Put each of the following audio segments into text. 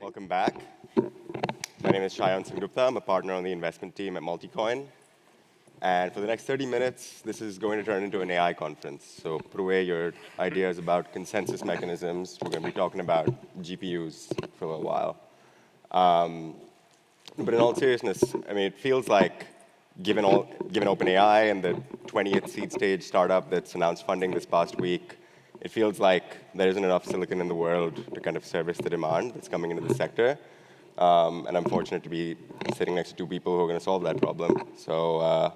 Welcome back. My name is Shayan Sengupta. I'm a partner on the investment team at Multicoin. And for the next 30 minutes, this is going to turn into an AI conference. So put away your ideas about consensus mechanisms. We're going to be talking about GPUs for a little while. But in all seriousness, I mean, it feels like, given OpenAI and the 20th seed stage startup that's announced funding this past week, it feels like there isn't enough silicon in the world to kind of service the demand that's coming into the sector. And I'm fortunate to be sitting next to two people who are going to solve that problem. So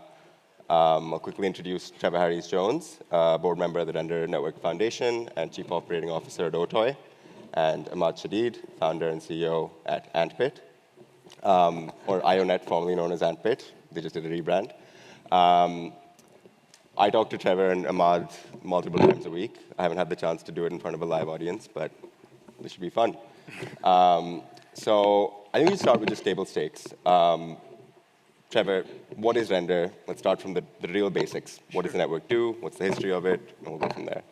I'll quickly introduce Trevor Harries-Jones, board member of the Render Network Foundation and chief operating officer at Otoy, and Ahmad Shadid, founder and CEO at Antpit, or IONET, formerly known as Antpit. They just did a rebrand. I talk to Trevor and Ahmad multiple times a week. I haven't had the chance to do it in front of a live audience, but this should be fun. So I think we should start with just table stakes. Trevor, what is Render? Let's start from the real basics. What does the network do? What's the history of it? And we'll go from there.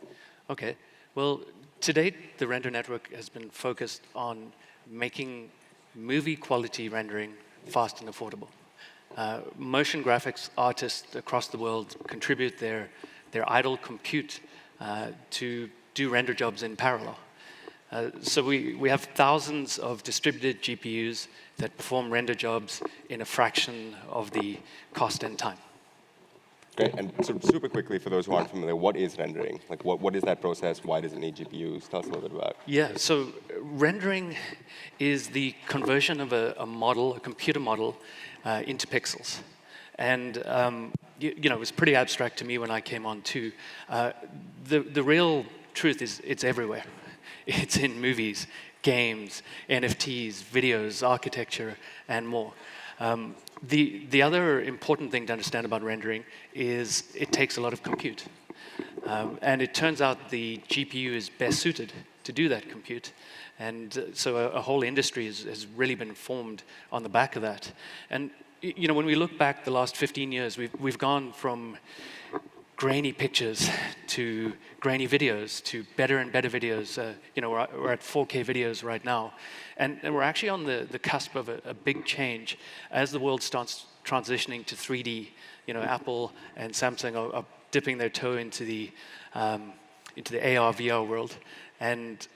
OK. Well, to date, the Render network has been focused on making movie-quality rendering fast and affordable. Motion graphics artists across the world contribute their idle compute to do render jobs in parallel. So we have thousands of distributed GPUs that perform render jobs in a fraction of the cost and time. Great. And so super quickly, for those who aren't familiar, what is rendering? Like, what is that process? Why does it need GPUs? Tell us a little bit about it. Yeah, so rendering is the conversion of a model, a computer model, into pixels. And it was pretty abstract to me when I came on too. The real truth is it's everywhere. It's in movies, games, NFTs, videos, architecture, and more. The other important thing to understand about rendering is it takes a lot of compute. And it turns out the GPU is best suited to do that compute. And so a whole industry has really been formed on the back of that. And when we look back the last 15 years, we've gone from grainy pictures to grainy videos to better and better videos. We're at 4K videos right now. And we're actually on the cusp of a big change as the world starts transitioning to 3D. Apple and Samsung are dipping their toe into the AR, VR world. And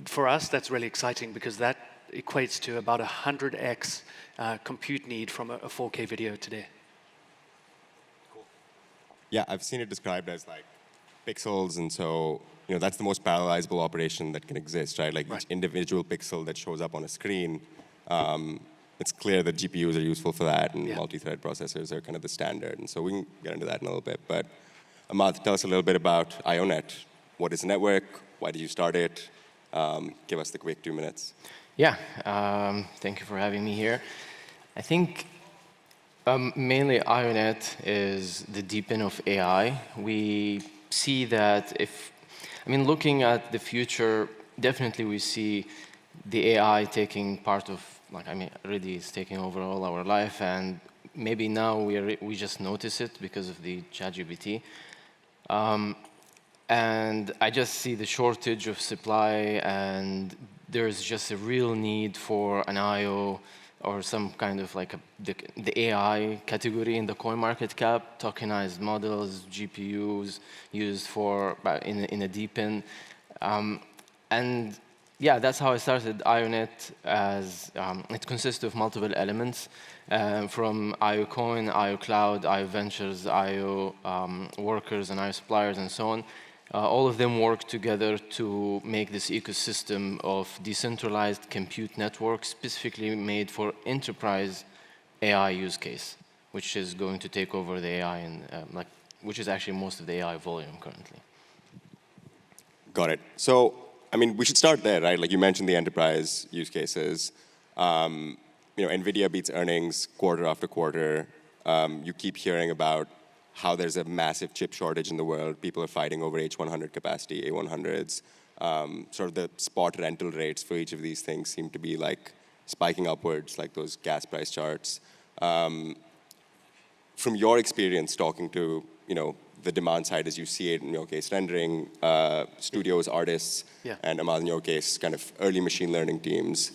for us, that's really exciting because that equates to about 100x compute need from a 4K video today. Yeah, I've seen it described as like pixels, and so that's the most parallelizable operation that can exist, right? Like each individual pixel that shows up on a screen, it's clear that GPUs are useful for that, and multi-thread processors are kind of the standard. And so we can get into that in a little bit. But Ahmad, tell us a little bit about IONET. What is the network? Why did you start it? Give us the quick 2 minutes. Yeah, thank you for having me here. I think mainly IONET is the deep end of AI. We see that looking at the future, definitely we see the AI taking part of, already it's taking over all our life, and maybe now we just notice it because of the ChatGPT. And I just see the shortage of supply, and there's just a real need for an IO or some kind of the AI category in the coin market cap, tokenized models, GPUs used for in a deep end. And yeah, that's how I started IONET. As it consists of multiple elements, from IO Coin, IO Cloud, IO Ventures, IO workers, and IO suppliers, and so on. All of them work together to make this ecosystem of decentralized compute network specifically made for enterprise AI use case, which is going to take over the AI and which is actually most of the AI volume currently. Got it. So, we should start there, right? Like you mentioned the enterprise use cases. NVIDIA beats earnings quarter after quarter. You keep hearing about how there's a massive chip shortage in the world. People are fighting over H100 capacity, A100s. Sort of the spot rental rates for each of these things seem to be spiking upwards, like those gas price charts. From your experience talking to the demand side as you see it, in your case, rendering, studios, artists, Yeah. and Amal, in your case, kind of early machine learning teams.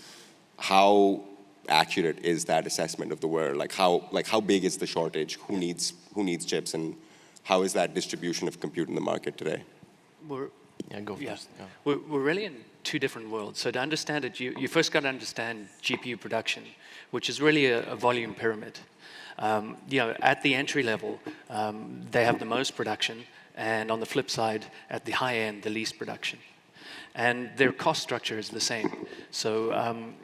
How accurate is that assessment of the world? Like how big is the shortage? Who needs chips, and how is that distribution of compute in the market today? We're, Yeah, go yeah. first. Yeah. We're really in two different worlds. So to understand it, you first got to understand GPU production, which is really a volume pyramid. At the entry level, they have the most production, and on the flip side, at the high end, the least production. And their cost structure is the same. So,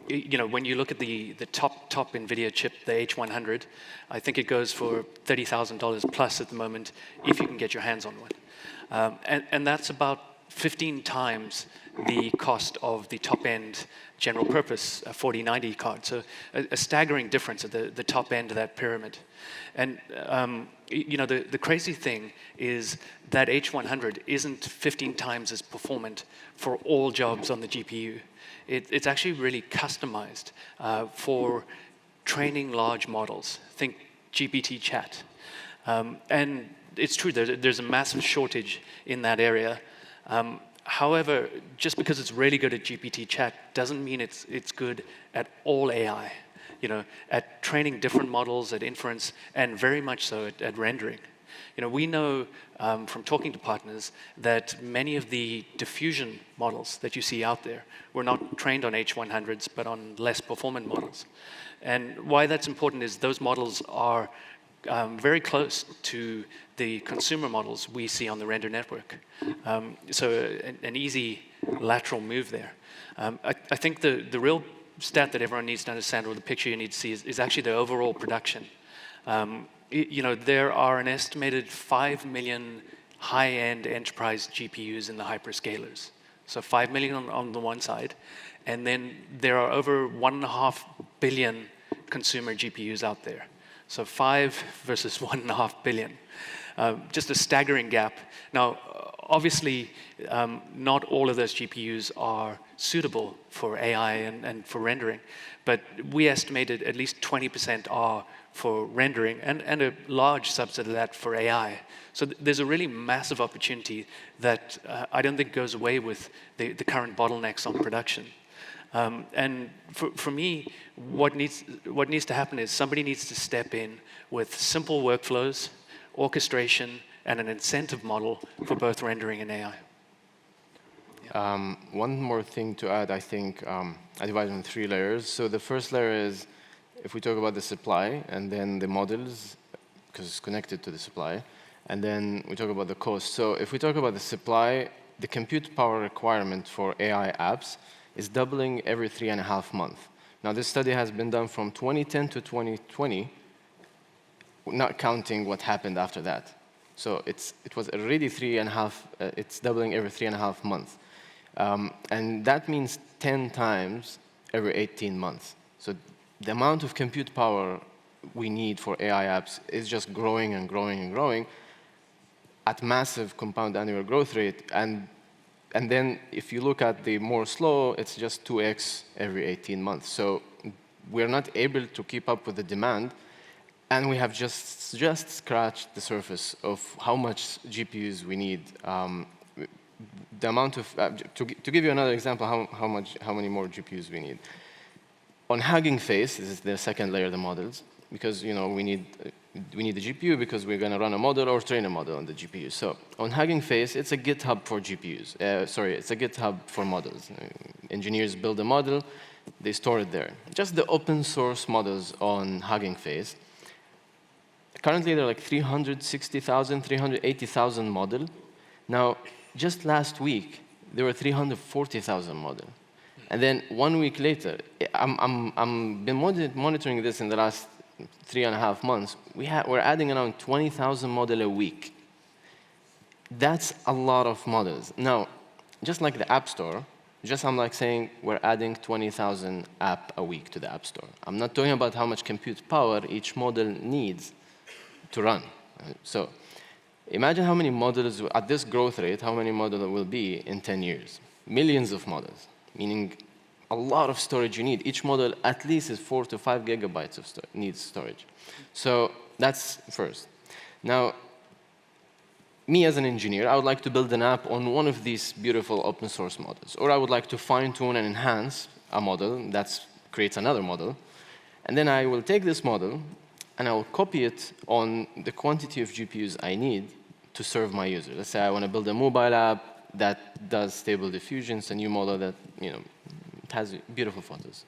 when you look at the top NVIDIA chip, the H100, I think it goes for $30,000 plus at the moment, if you can get your hands on one. And that's about 15 times the cost of the top-end general purpose 4090 card. So a staggering difference at the top end of that pyramid. And the crazy thing is that H100 isn't 15 times as performant for all jobs on the GPU. It's actually really customized for training large models. Think GPT chat. And it's true, there's a massive shortage in that area. However, just because it's really good at GPT chat doesn't mean it's good at all AI. At training different models, at inference, and very much so at rendering. We know from talking to partners that many of the diffusion models that you see out there were not trained on H100s, but on less performant models. And why that's important is those models are very close to the consumer models we see on the render network. So an easy lateral move there. I think the real stat that everyone needs to understand, or the picture you need to see, is actually the overall production. There are an estimated 5 million high-end enterprise GPUs in the hyperscalers. So 5 million on the one side, and then there are over 1.5 billion consumer GPUs out there. So 5 versus 1.5 billion. Just a staggering gap. Now, obviously, not all of those GPUs are suitable for AI and for rendering, but we estimated at least 20% are for rendering, and a large subset of that for AI. So there's a really massive opportunity that I don't think goes away with the current bottlenecks on production. And for me, what needs to happen is somebody needs to step in with simple workflows, orchestration, and an incentive model for both rendering and AI. One more thing to add, I think I divide it in 3 layers. So the first layer is, if we talk about the supply, and then the models, because it's connected to the supply, and then we talk about the cost. So if we talk about the supply, the compute power requirement for AI apps is doubling every 3.5 months. Now, this study has been done from 2010 to 2020, not counting what happened after that. So it was already 3.5, it's doubling every 3.5 months. And that means 10 times every 18 months. So the amount of compute power we need for AI apps is just growing and growing and growing at massive compound annual growth rate. And then if you look at the more slow, it's just 2x every 18 months. So we're not able to keep up with the demand. And we have just scratched the surface of how much GPUs we need. The amount of, to give you another example, how many more GPUs we need. On Hugging Face, this is the second layer of the models, because we need the GPU because we're going to run a model or train a model on the GPU. So on Hugging Face, it's a GitHub for GPUs. It's a GitHub for models. Engineers build a model, they store it there. Just the open source models on Hugging Face. Currently, there are like 360,000, 380,000 models. Now, just last week, there were 340,000 models. And then 1 week later, I'm been monitoring this in the last 3.5 months. We're adding around 20,000 models a week. That's a lot of models. Now, just like the App Store, I'm like saying we're adding 20,000 app a week to the App Store. I'm not talking about how much compute power each model needs to run. So imagine how many models, at this growth rate, how many models will be in 10 years. Millions of models, meaning a lot of storage you need. Each model at least is 4 to 5 gigabytes of needs storage. So that's first. Now, me as an engineer, I would like to build an app on one of these beautiful open source models. Or I would like to fine tune and enhance a model that creates another model. And then I will take this model and I will copy it on the quantity of GPUs I need to serve my user. Let's say I want to build a mobile app that does stable diffusion. It's a new model that has beautiful photos.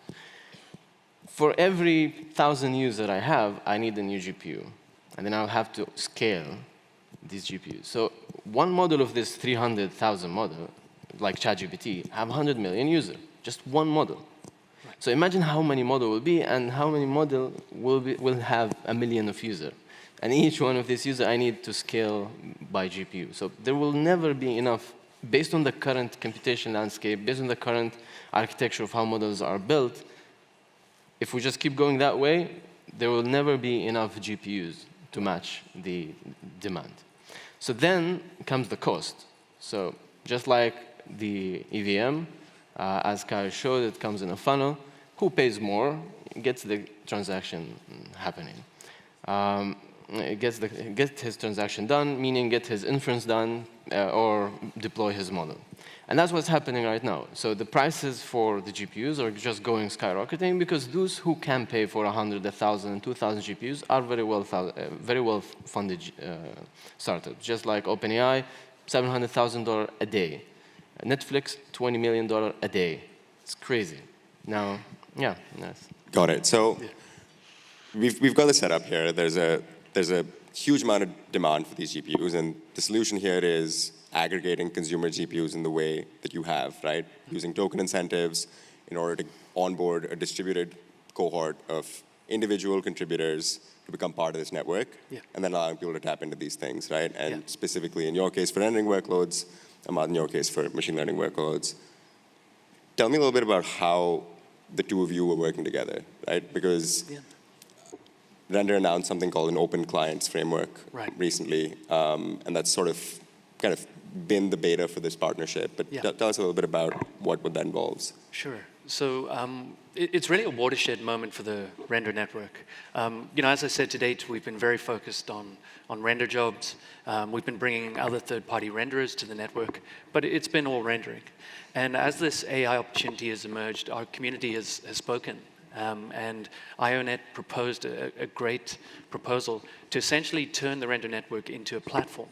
For every 1,000 users I have, I need a new GPU. And then I'll have to scale these GPUs. So one model of this 300,000 model, like ChatGPT, have 100 million users. Just one model. So imagine how many model will be, and how many model will have 1 million of users. And each one of these users I need to scale by GPU. So there will never be enough, based on the current computation landscape, based on the current architecture of how models are built. If we just keep going that way, there will never be enough GPUs to match the demand. So then comes the cost. So just like the EVM, as Kyle showed, it comes in a funnel. Who pays more gets the transaction happening. Get his transaction done, meaning get his inference done or deploy his model. And that's what's happening right now. So the prices for the GPUs are just going skyrocketing because those who can pay for 100, 1,000, 2,000 GPUs are very well funded startups. Just like OpenAI, $700,000 a day. Netflix, $20 million a day. It's crazy. Now, yeah. Nice. Got it. So we've got the setup here. There's a huge amount of demand for these GPUs, and the solution here is aggregating consumer GPUs in the way that you have, right? Using token incentives in order to onboard a distributed cohort of individual contributors to become part of this network, and then allowing people to tap into these things, right? And specifically in your case for rendering workloads, Ahmad, in your case for machine learning workloads. Tell me a little bit about how the two of you were working together, right? Because Render announced something called an open clients framework recently, and that's sort of kind of been the beta for this partnership. But tell us a little bit about what that involves. Sure. So it's really a watershed moment for the Render network. As I said, to date, we've been very focused on render jobs. We've been bringing other third-party renderers to the network, but it's been all rendering. And as this AI opportunity has emerged, our community has spoken. And IONET proposed a great proposal to essentially turn the Render network into a platform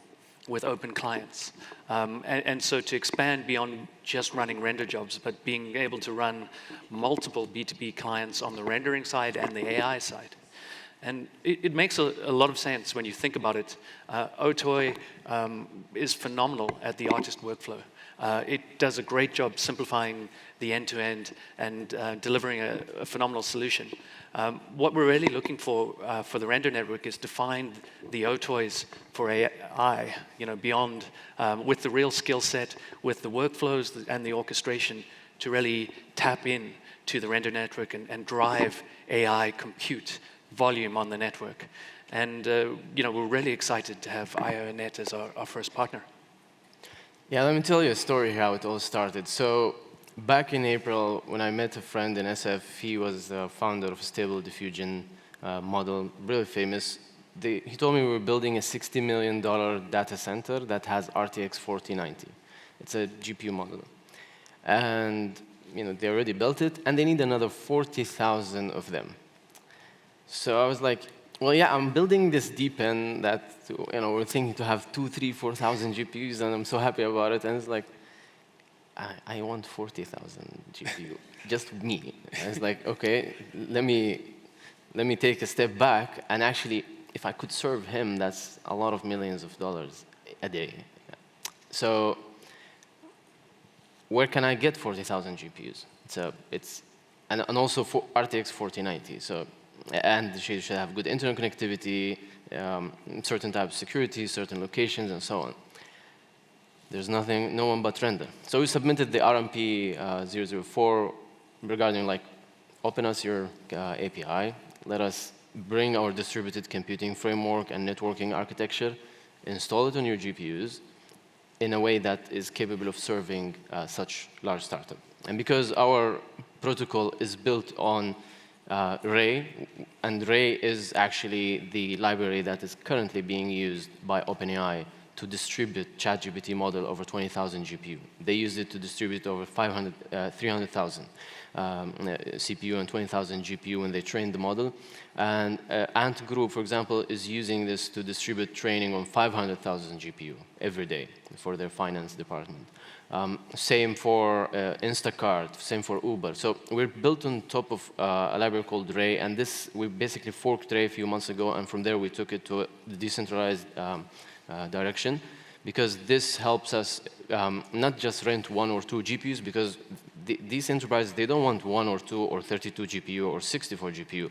with open clients. And so to expand beyond just running render jobs, but being able to run multiple B2B clients on the rendering side and the AI side. And it makes a lot of sense when you think about it. Otoy is phenomenal at the artist workflow. It does a great job simplifying the end-to-end and delivering a phenomenal solution. What we're really looking for the Render network is to find the Otoys for AI, beyond, with the real skill set, with the workflows and the orchestration to really tap in to the Render network and drive AI compute volume on the network. And we're really excited to have IONET as our first partner. Yeah, let me tell you a story how it all started. So back in April, when I met a friend in SF, he was the founder of Stable Diffusion model, really famous. He told me we were building a $60 million data center that has RTX 4090. It's a GPU model. And they already built it, and they need another 40,000 of them. So I was like, well, yeah, I'm building this DeepN that we're thinking to have 2,000, 3,000, 4,000 GPUs, and I'm so happy about it. And it's like, I want 40,000 GPU, just me. And it's like, okay, let me take a step back, and actually, if I could serve him, that's a lot of millions of dollars a day. So where can I get 40,000 GPUs? And also for RTX 4090. And she should have good internet connectivity, certain type of security, certain locations, and so on. There's no one but Render. So we submitted the RMP 004 regarding open us your API, let us bring our distributed computing framework and networking architecture, install it on your GPUs in a way that is capable of serving such large startup. And because our protocol is built on Ray, and Ray is actually the library that is currently being used by OpenAI to distribute ChatGPT model over 20,000 GPU. They used it to distribute over 300,000 CPU and 20,000 GPU when they trained the model. And Ant Group, for example, is using this to distribute training on 500,000 GPU every day for their finance department. Same for Instacart, same for Uber. So we're built on top of a library called Ray, and we basically forked Ray a few months ago, and from there we took it to the decentralized direction, because this helps us not just rent 1 or 2 GPUs, because these enterprises, they don't want 1 or 2 or 32 GPU or 64 GPU.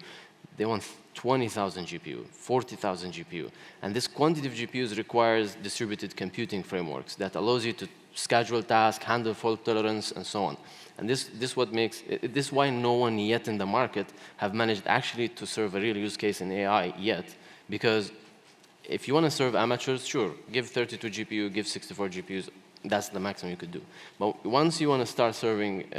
They want 20,000 GPU, 40,000 GPU. And this quantity of GPUs requires distributed computing frameworks that allows you to schedule tasks, handle fault tolerance, and so on. And this is why no one yet in the market have managed actually to serve a real use case in AI yet, because if you want to serve amateurs, sure, give 32 GPU, give 64 GPUs, that's the maximum you could do. But once you want to start serving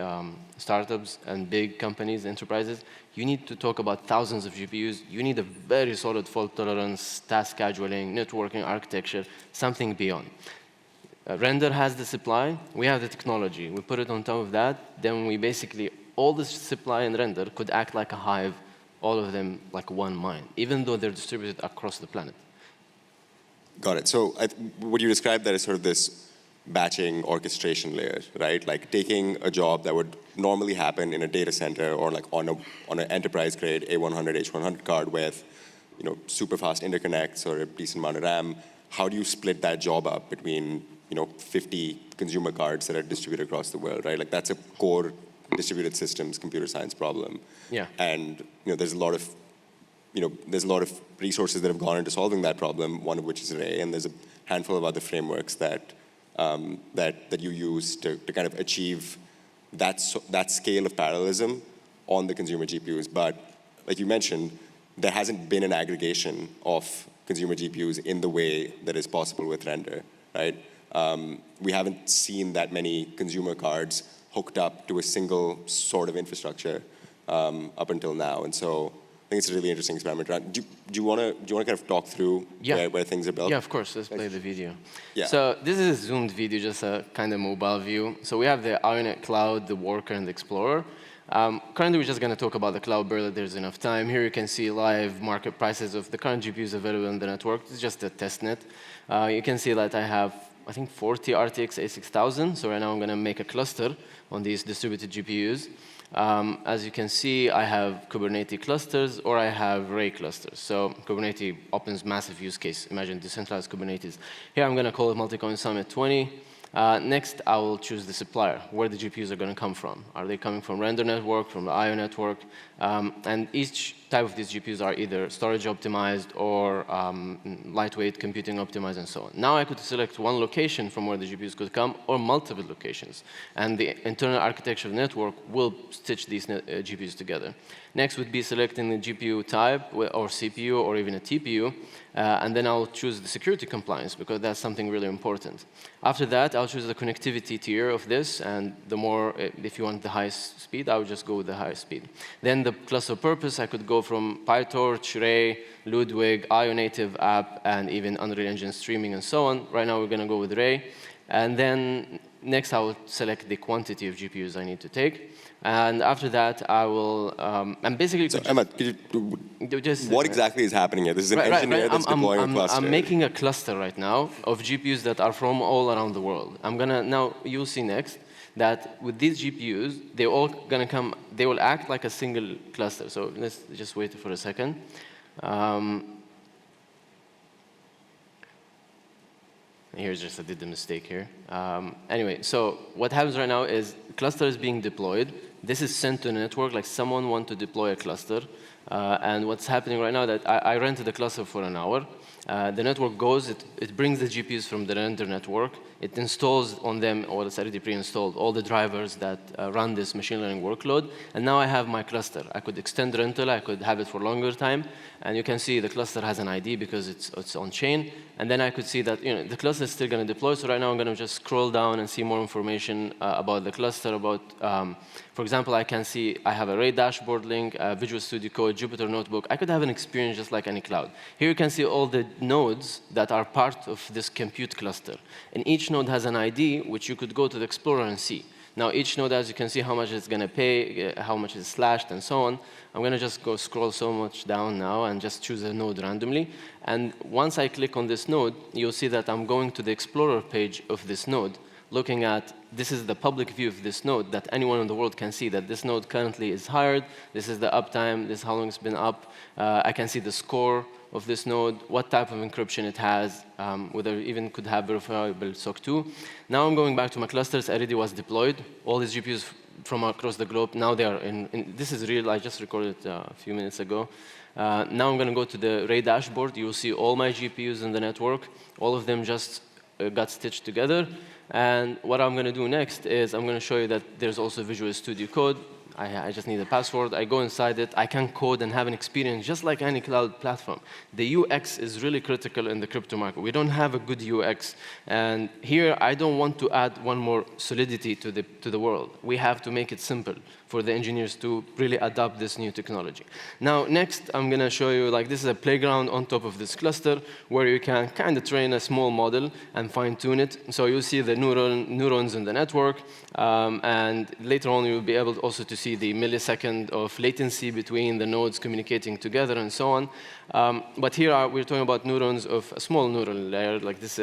startups and big companies, enterprises, you need to talk about thousands of GPUs. You need a very solid fault tolerance, task scheduling, networking architecture, something beyond. Render has the supply, we have the technology. We put it on top of that, then we basically, all this supply and render could act like a hive, all of them like one mine, even though they're distributed across the planet. Got it. So would you describe that as sort of this batching orchestration layer, right? Like taking a job that would normally happen in a data center or like on an enterprise grade A100, H100 card with, super fast interconnects or a decent amount of RAM. How do you split that job up between, 50 consumer cards that are distributed across the world, right? Like that's a core distributed systems computer science problem. Yeah. And there's a lot of resources that have gone into solving that problem. One of which is Ray, and there's a handful of other frameworks that you use to kind of achieve that scale of parallelism on the consumer GPUs. But like you mentioned, there hasn't been an aggregation of consumer GPUs in the way that is possible with Render, right? We haven't seen that many consumer cards hooked up to a single sort of infrastructure up until now, and so I think it's a really interesting experiment. Do you want to kind of talk through where things are built? Yeah, of course. Let's play the video. Yeah. So this is a zoomed video, just a kind of mobile view. So we have the IONET Cloud, the Worker, and the Explorer. Currently, we're just going to talk about the cloud, barely there's enough time. Here you can see live market prices of the current GPUs available in the network. It's just a test net. You can see that I have, I think, 40 RTX A6000. So right now I'm going to make a cluster on these distributed GPUs. As you can see, I have Kubernetes clusters or I have Ray clusters. So Kubernetes opens massive use case. Imagine decentralized Kubernetes. Here I'm going to call it Multicoin Summit 20. Next, I will choose the supplier, where the GPUs are going to come from. Are they coming from Render Network, from the IO Network? And each type of these GPUs are either storage optimized or lightweight computing optimized and so on. Now I could select one location from where the GPUs could come or multiple locations. And the internal architecture of the network will stitch these GPUs together. Next would be selecting the GPU type or CPU or even a TPU. And then I'll choose the security compliance because that's something really important. After that, I'll choose the connectivity tier of this. And the more, if you want the highest speed, I would just go with the highest speed. Then the cluster purpose, I could go from PyTorch, Ray, Ludwig, IO native app, and even Unreal Engine streaming and so on. Right now, we're going to go with Ray. And then next, I will select the quantity of GPUs I need to take. And after that, I will, and basically... So, Emma, what exactly is happening here? This is an engineer that's deploying a cluster. I'm making a cluster right now of GPUs that are from all around the world. I'm going to, now you'll see next, that with these GPUs, they're all going to come, they will act like a single cluster. So let's just wait for a second. Here's just, I did the mistake here. Anyway, so what happens right now is cluster is being deployed. This is sent to the network, like someone wants to deploy a cluster. And what's happening right now that I rented the cluster for an hour. The network goes, it brings the GPUs from the render network, it installs on them, or it's already pre-installed, all the drivers that run this machine learning workload. And now I have my cluster. I could extend rental, I could have it for longer time. And you can see the cluster has an ID because it's on chain. And then I could see that the cluster is still going to deploy. So right now I'm going to just scroll down and see more information about the cluster. For example, I can see I have a Ray dashboard link, Visual Studio Code, Jupyter Notebook. I could have an experience just like any cloud. Here you can see all the nodes that are part of this compute cluster. And each node has an ID, which you could go to the Explorer and see. Now, each node, as you can see, how much it's going to pay, how much is slashed, and so on. I'm going to just go scroll so much down now and just choose a node randomly. And once I click on this node, you'll see that I'm going to the Explorer page of this node, looking at this is the public view of this node that anyone in the world can see that this node currently is hired. This is the uptime. This is how long it's been up. I can see the score of this node, what type of encryption it has, whether it even could have verifiable SOC 2. Now I'm going back to my clusters. Already was deployed. All these GPUs from across the globe, now they are this is real. I just recorded it a few minutes ago. Now I'm going to go to the Ray dashboard. You'll see all my GPUs in the network. All of them just got stitched together. And what I'm going to do next is I'm going to show you that there's also Visual Studio Code. I just need a password. I go inside it. I can code and have an experience just like any cloud platform. The UX is really critical in the crypto market. We don't have a good UX. And here, I don't want to add one more solidity to the world. We have to make it simple for the engineers to really adopt this new technology. Now, next, I'm going to show you, this is a playground on top of this cluster where you can kind of train a small model and fine-tune it. So you'll see the neurons in the network. And later on, you'll be able also to see the millisecond of latency between the nodes communicating together and so on. But here we're talking about neurons of a small neural layer, like this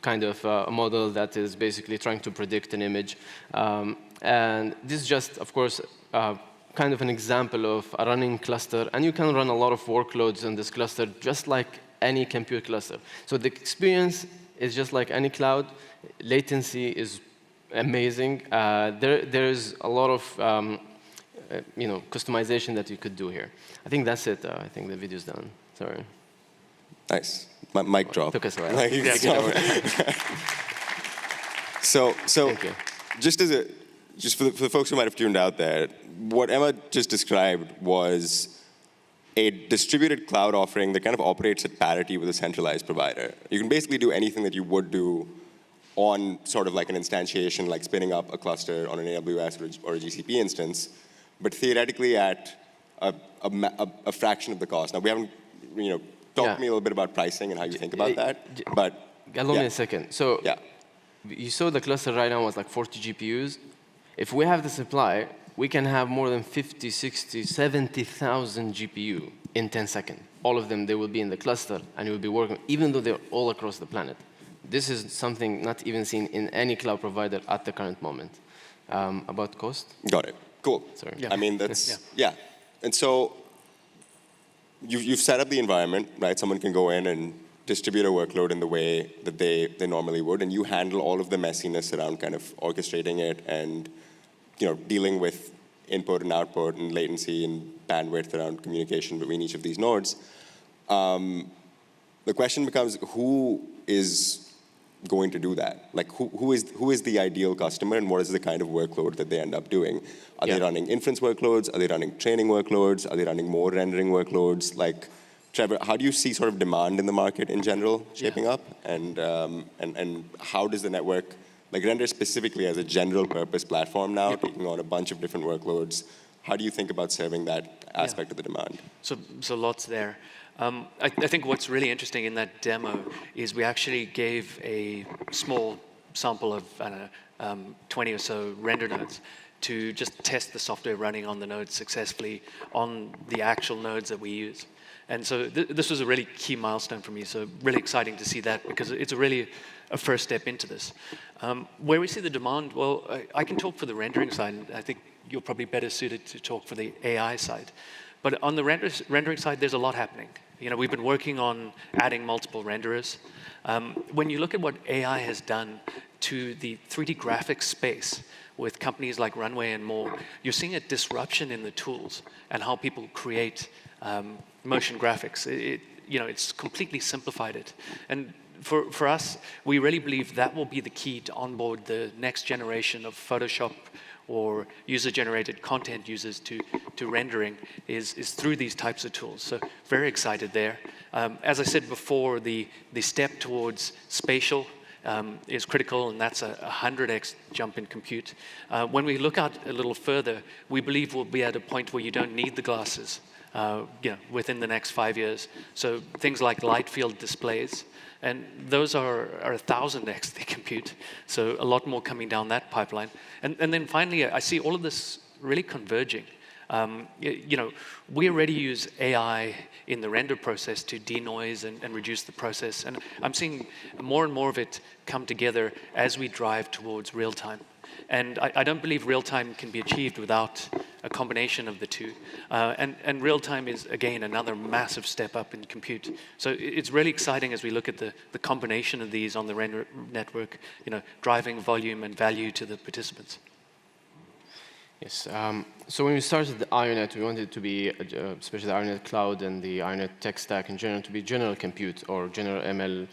kind of a model that is basically trying to predict an image. And this is just, of course, kind of an example of a running cluster. And you can run a lot of workloads in this cluster, just like any compute cluster. So the experience is just like any cloud. Latency is amazing. There's a lot of customization that you could do here. I think that's it. I think the video's done. Sorry. Nice. Mic drop. Took us a while. So Thank you. just for the folks who might have tuned out there, what Emma just described was a distributed cloud offering that kind of operates at parity with a centralized provider. You can basically do anything that you would do on sort of like an instantiation, like spinning up a cluster on an AWS or a GCP instance, but theoretically at a fraction of the cost. Now, we haven't, talk to me a little bit about pricing and how you think about that, but allow me a second. So yeah. You saw the cluster right now was like 40 GPUs. If we have the supply, we can have more than 50, 60, 70,000 GPU in 10 seconds. All of them, they will be in the cluster, and you will be working, even though they're all across the planet. This is something not even seen in any cloud provider at the current moment. About cost? Got it. Cool. Sorry. Yeah. I mean, that's, yeah. And so you've set up the environment, right? Someone can go in and distribute a workload in the way that they normally would, and you handle all of the messiness around kind of orchestrating it and dealing with input and output and latency and bandwidth around communication between each of these nodes. The question becomes, who is going to do that? Like, who is the ideal customer, and what is the kind of workload that they end up doing? Are they running inference workloads? Are they running training workloads? Are they running more rendering workloads? Like, Trevor, how do you see sort of demand in the market in general shaping up? And how does the network, like Render specifically as a general purpose platform now, taking on a bunch of different workloads, how do you think about serving that aspect of the demand? So lots there. I think what's really interesting in that demo is we actually gave a small sample of 20 or so render nodes to just test the software running on the nodes successfully on the actual nodes that we use. And so this was a really key milestone for me, so really exciting to see that because it's really a first step into this. Where we see the demand, well, I can talk for the rendering side, and I think you're probably better suited to talk for the AI side. But on the rendering side, there's a lot happening. We've been working on adding multiple renderers. When you look at what AI has done to the 3D graphics space with companies like Runway and more, you're seeing a disruption in the tools and how people create motion graphics. It's completely simplified it. And for us, we really believe that will be the key to onboard the next generation of Photoshop or user-generated content users to rendering is through these types of tools. So very excited there. As I said before, the step towards spatial is critical, and that's a 100x jump in compute. When we look out a little further, we believe we'll be at a point where you don't need the glasses within the next 5 years. So things like light field displays, and those are 1,000x the compute. So a lot more coming down that pipeline. And then finally, I see all of this really converging. We already use AI in the render process to denoise and reduce the process. And I'm seeing more and more of it come together as we drive towards real time. And I don't believe real time can be achieved without a combination of the two. And real time is, again, another massive step up in compute. So it's really exciting as we look at the combination of these on the render network, driving volume and value to the participants. Yes. So when we started the IONET, we wanted it to be, especially the IONET Cloud and the IONET tech stack in general, to be general compute or general ML,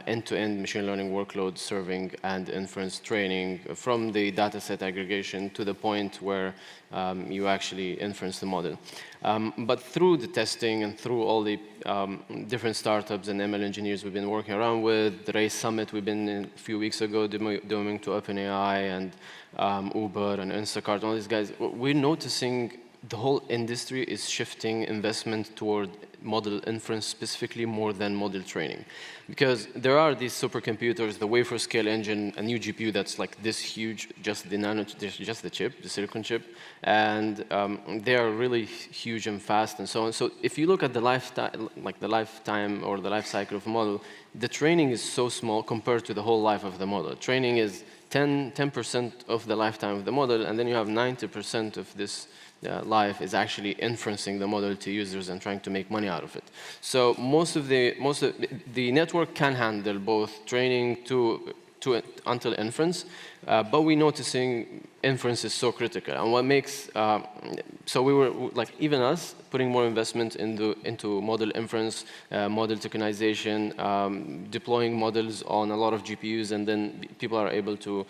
end-to-end machine learning workload serving and inference training from the data set aggregation to the point where you actually inference the model. But through the testing and through all the different startups and ML engineers we've been working around with, the Race Summit we've been in a few weeks ago doing to OpenAI and Uber and Instacart, all these guys, we're noticing the whole industry is shifting investment toward model inference specifically more than model training. Because there are these supercomputers, the wafer scale engine, a new GPU that's like this huge, just the chip, the silicon chip, and they are really huge and fast and so on. So if you look at the lifetime or the life cycle of a model, the training is so small compared to the whole life of the model. Training is 10% of the lifetime of the model, and then you have 90% of this life is actually inferencing the model to users and trying to make money out of it. So most of the network can handle both training until inference, but we're noticing inference is so critical. And what makes so we were like even us putting more investment into model inference, model tokenization, deploying models on a lot of GPUs, and then people are able to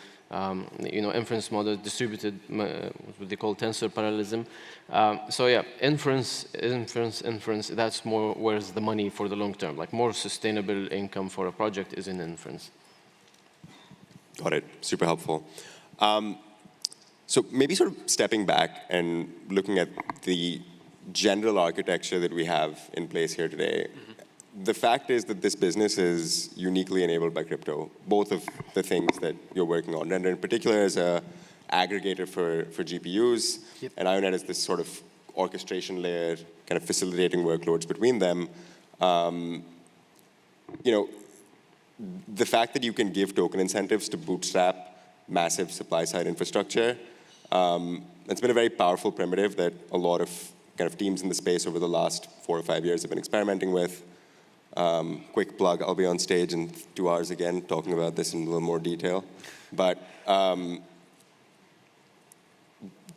inference models, distributed, what they call tensor parallelism. So yeah, inference, that's more where's the money for the long term. Like more sustainable income for a project is in inference. Got it. Super helpful. So maybe sort of stepping back and looking at the general architecture that we have in place here today. Mm-hmm. The fact is that this business is uniquely enabled by crypto, both of the things that you're working on. And in particular, as an aggregator for GPUs, yep. And IONET is this sort of orchestration layer, kind of facilitating workloads between them. The fact that you can give token incentives to bootstrap massive supply-side infrastructure, it's been a very powerful primitive that a lot of kind of teams in the space over the last 4 or 5 years have been experimenting with. Quick plug, I'll be on stage in 2 hours again talking about this in a little more detail. But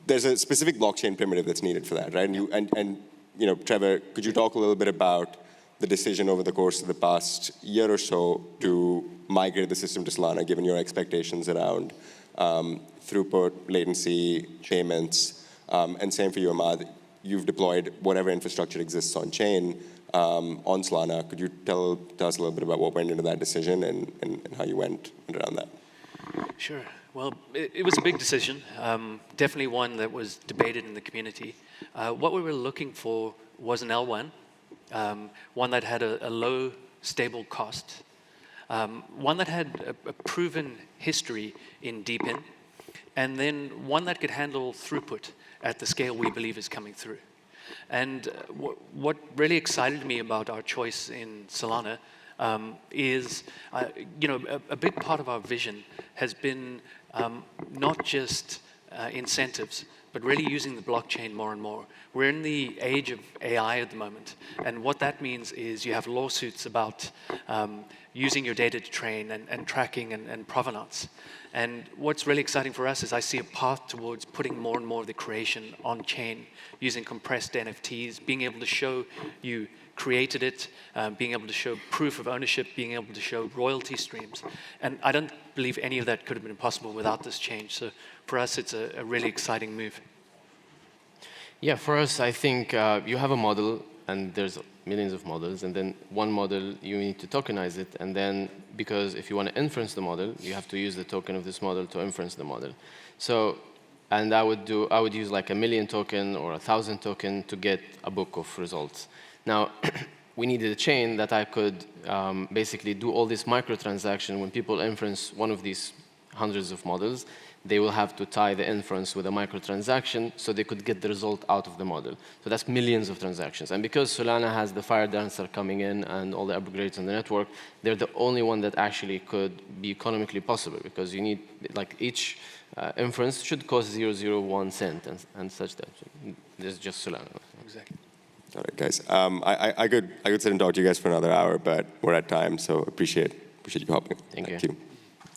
there's a specific blockchain primitive that's needed for that, right? And Trevor, could you talk a little bit about the decision over the course of the past year or so to migrate the system to Solana, given your expectations around throughput, latency, payments, and same for you, Ahmad. You've deployed whatever infrastructure exists on chain on Solana. Could you tell us a little bit about what went into that decision and how you went around that? Sure. Well, it was a big decision, definitely one that was debated in the community. What we were looking for was an L1, one that had a low, stable cost, one that had a proven history in DeepIn, and then one that could handle throughput at the scale we believe is coming through. And what really excited me about our choice in Solana is, a big part of our vision has been not just incentives, but really using the blockchain more and more. We're in the age of AI at the moment, and what that means is you have lawsuits about using your data to train and tracking and provenance. And what's really exciting for us is I see a path towards putting more and more of the creation on-chain, using compressed NFTs, being able to show you created it, being able to show proof of ownership, being able to show royalty streams. And I don't believe any of that could have been possible without this change. So for us, it's a really exciting move. Yeah, for us, I think you have a model, and there's millions of models, and then one model, you need to tokenize it, and then, because if you want to inference the model, you have to use the token of this model to inference the model. So, and I would use like 1 million token or 1,000 token to get a book of results. Now, we needed a chain that I could basically do all this microtransaction. When people inference one of these hundreds of models, they will have to tie the inference with a microtransaction so they could get the result out of the model. So that's millions of transactions. And because Solana has the Fire Dancer coming in and all the upgrades on the network, they're the only one that actually could be economically possible, because you need, like, each inference should cost 0.001 cent and such that. There's just Solana. Exactly. All right, guys. I could sit and talk to you guys for another hour, but we're at time, so appreciate you helping. Thank you.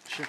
Sure.